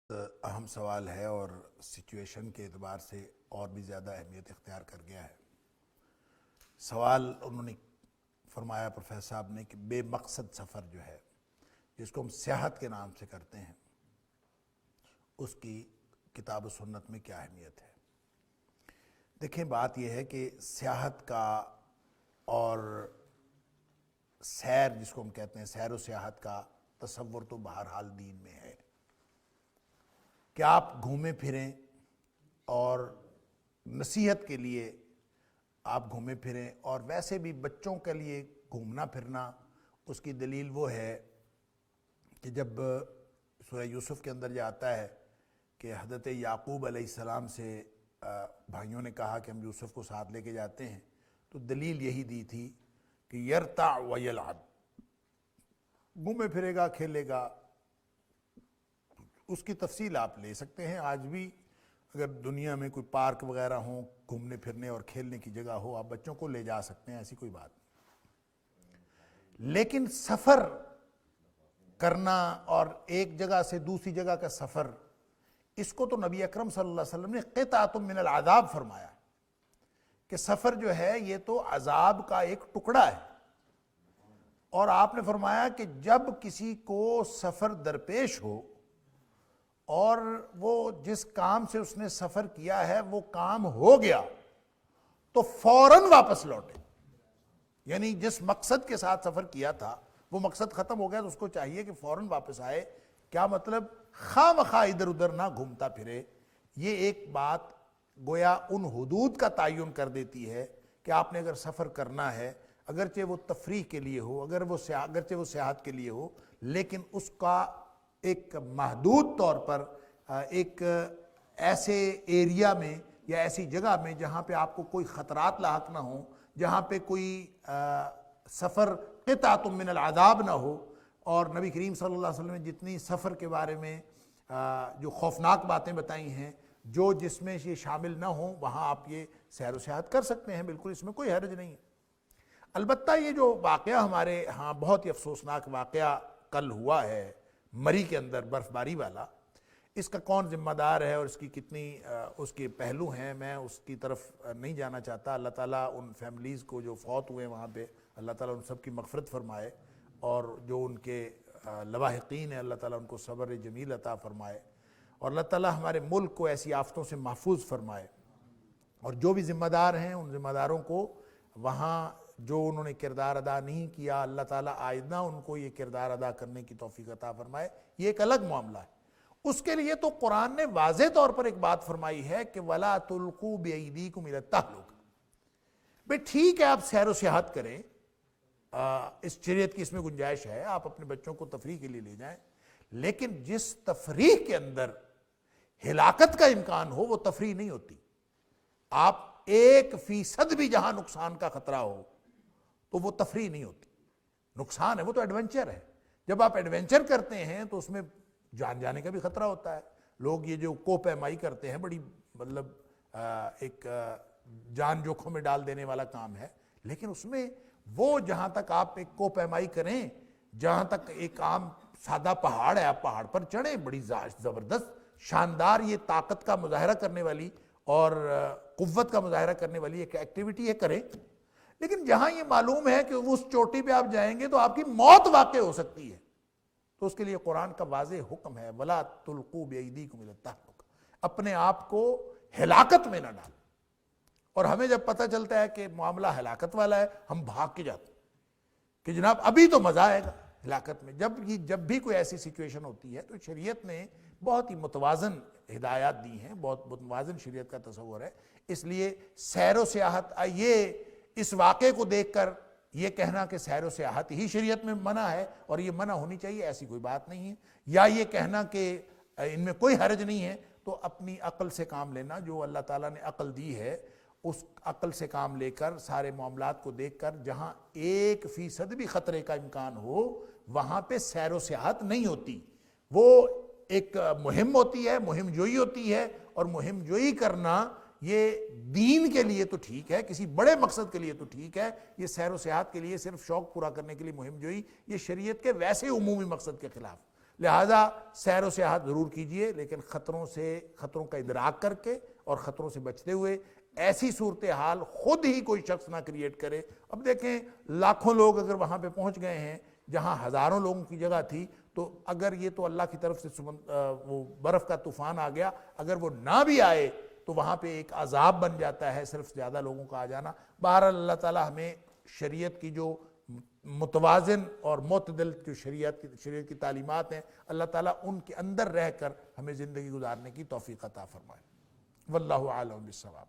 اہم سوال ہے اور سچویشن کے اعتبار سے اور بھی زیادہ اہمیت اختیار کر گیا ہے۔ سوال انہوں نے فرمایا پروفیسر صاحب نے کہ بے مقصد سفر جو ہے جس کو ہم سیاحت کے نام سے کرتے ہیں اس کی کتاب و سنت میں کیا اہمیت ہے۔ دیکھیں بات یہ ہے کہ سیاحت کا اور سیر جس کو ہم کہتے ہیں سیر و سیاحت کا تصور تو بہرحال دین میں ہے کہ آپ گھومیں پھریں اور نصیحت کے لیے آپ گھومیں پھریں، اور ویسے بھی بچوں کے لیے گھومنا پھرنا اس کی دلیل وہ ہے کہ جب سورہ یوسف کے اندر یہ آتا ہے کہ حضرت یعقوب علیہ السلام سے بھائیوں نے کہا کہ ہم یوسف کو ساتھ لے کے جاتے ہیں، تو دلیل یہی دی تھی کہ یرتع و یلعب، گھومے پھرے گا کھیلے گا۔ اس کی تفصیل آپ لے سکتے ہیں، آج بھی اگر دنیا میں کوئی پارک وغیرہ ہوں گھومنے پھرنے اور کھیلنے کی جگہ ہو آپ بچوں کو لے جا سکتے ہیں، ایسی کوئی بات نہیں۔ لیکن سفر کرنا اور ایک جگہ سے دوسری جگہ کا سفر، اس کو تو نبی اکرم صلی اللہ علیہ وسلم نے قطعۃ من العذاب فرمایا کہ سفر جو ہے یہ تو عذاب کا ایک ٹکڑا ہے، اور آپ نے فرمایا کہ جب کسی کو سفر درپیش ہو اور وہ جس کام سے اس نے سفر کیا ہے وہ کام ہو گیا تو فوراً واپس لوٹے، یعنی جس مقصد کے ساتھ سفر کیا تھا وہ مقصد ختم ہو گیا تو اس کو چاہیے کہ فوراً واپس آئے۔ کیا مطلب؟ خواہ مخواہ ادھر ادھر نہ گھومتا پھرے۔ یہ ایک بات گویا ان حدود کا تعین کر دیتی ہے کہ آپ نے اگر سفر کرنا ہے، اگرچہ وہ تفریح کے لیے ہو، اگرچہ وہ سیاحت کے لیے ہو، لیکن اس کا ایک محدود طور پر ایک ایسے ایریا میں یا ایسی جگہ میں جہاں پہ آپ کو کوئی خطرات لاحق نہ ہوں، جہاں پہ کوئی سفر قطعۃ من العذاب نہ ہو۔ اور نبی کریم صلی اللہ علیہ وسلم نے جتنی سفر کے بارے میں جو خوفناک باتیں بتائی ہیں، جو جس میں یہ شامل نہ ہوں، وہاں آپ یہ سیر و سیاحت کر سکتے ہیں، بالکل اس میں کوئی حرج نہیں ہے۔ البتہ یہ جو واقعہ ہمارے ہاں بہت ہی افسوسناک واقعہ کل ہوا ہے مری کے اندر، برف باری والا، اس کا کون ذمہ دار ہے اور اس کی کتنی اس کے پہلو ہیں، میں اس کی طرف نہیں جانا چاہتا۔ اللہ تعالیٰ ان فیملیز کو جو فوت ہوئے وہاں پہ، اللہ تعالیٰ ان سب کی مغفرت فرمائے، اور جو ان کے لواحقین ہیں اللہ تعالیٰ ان کو صبر جمیل عطا فرمائے، اور اللہ تعالیٰ ہمارے ملک کو ایسی آفتوں سے محفوظ فرمائے، اور جو بھی ذمہ دار ہیں ان ذمہ داروں کو وہاں جو انہوں نے کردار ادا نہیں کیا، اللہ تعالیٰ آئندہ ان کو یہ کردار ادا کرنے کی توفیق عطا فرمائے۔ یہ ایک الگ معاملہ ہے۔ اس کے لیے تو قرآن نے واضح طور پر ایک بات فرمائی ہے کہ وَلَا تُلْقُوا بِأَيْدِيكُمْ إِلَى التَّهْلُكَةِ۔ بھئی ٹھیک ہے آپ سیر و سیاحت کریں، اس شریعت کی اس میں گنجائش ہے، آپ اپنے بچوں کو تفریح کے لیے لے جائیں، لیکن جس تفریح کے اندر ہلاکت کا امکان ہو وہ تفریح نہیں ہوتی۔ آپ 1% بھی جہاں نقصان کا خطرہ ہو تو وہ تفریح نہیں ہوتی، نقصان ہے، وہ تو ایڈونچر ہے۔ جب آپ ایڈونچر کرتے ہیں تو اس میں جان جانے کا بھی خطرہ ہوتا ہے۔ لوگ یہ جو کوہ پیمائی کرتے ہیں بڑی مطلب ایک جان جوکھوں میں ڈال دینے والا کام ہے، لیکن اس میں وہ جہاں تک آپ ایک کوہ پیمائی کریں، جہاں تک ایک عام سادہ پہاڑ ہے آپ پہاڑ پر چڑھیں، بڑی زبردست شاندار یہ طاقت کا مظاہرہ کرنے والی اور قوت کا مظاہرہ کرنے والی ایک ایکٹیویٹی ہے، کریں۔ لیکن جہاں یہ معلوم ہے کہ اس چوٹی پہ آپ جائیں گے تو آپ کی موت واقع ہو سکتی ہے، تو اس کے لیے قرآن کا واضح حکم ہے وَلَا تُلْقُوا بِأَيْدِيكُمْ إِلَى التَّهْلُكَةِ، اپنے آپ کو ہلاکت میں نہ ڈالیں۔ اور ہمیں جب پتہ چلتا ہے کہ معاملہ ہلاکت والا ہے ہم بھاگ کے جاتے ہیں کہ جناب ابھی تو مزہ آئے گا ہلاکت میں۔ جب بھی کوئی ایسی سچویشن ہوتی ہے تو شریعت نے بہت ہی متوازن ہدایات دی ہیں، بہت متوازن شریعت کا تصور ہے۔ اس لیے سیر و سیاحت، یہ اس واقعے کو دیکھ کر یہ کہنا کہ سیر و سیاحت ہی شریعت میں منع ہے اور یہ منع ہونی چاہیے، ایسی کوئی بات نہیں ہے، یا یہ کہنا کہ ان میں کوئی حرج نہیں ہے، تو اپنی عقل سے کام لینا، جو اللہ تعالیٰ نے عقل دی ہے اس عقل سے کام لے کر سارے معاملات کو دیکھ کر جہاں 1% بھی خطرے کا امکان ہو وہاں پہ سیر و سیاحت نہیں ہوتی۔ وہ ایک مہم ہوتی ہے، مہم جوئی ہوتی ہے، اور مہم جوئی کرنا یہ دین کے لیے تو ٹھیک ہے، کسی بڑے مقصد کے لیے تو ٹھیک ہے۔ یہ سیر و سیاحت کے لیے صرف شوق پورا کرنے کے لیے مہم جوئی، یہ شریعت کے ویسے عمومی مقصد کے خلاف۔ لہٰذا سیر و سیاحت ضرور کیجئے، لیکن خطروں کا ادراک کر کے اور خطروں سے بچتے ہوئے، ایسی صورتحال خود ہی کوئی شخص نہ کریٹ کرے۔ اب دیکھیں لاکھوں لوگ اگر وہاں پہ پہنچ گئے ہیں جہاں ہزاروں لوگوں کی جگہ تھی، تو اگر یہ تو اللہ کی طرف سے وہ برف کا طوفان آ گیا، اگر وہ نہ بھی آئے تو وہاں پہ ایک عذاب بن جاتا ہے صرف زیادہ لوگوں کا آ جانا۔ بہرحال اللہ تعالی ہمیں شریعت کی جو متوازن اور معتدل جو شریعت کی تعلیمات ہیں، اللہ تعالیٰ ان کے اندر رہ کر ہمیں زندگی گزارنے کی توفیق عطا فرمائے۔ واللہ اعلم بالصواب۔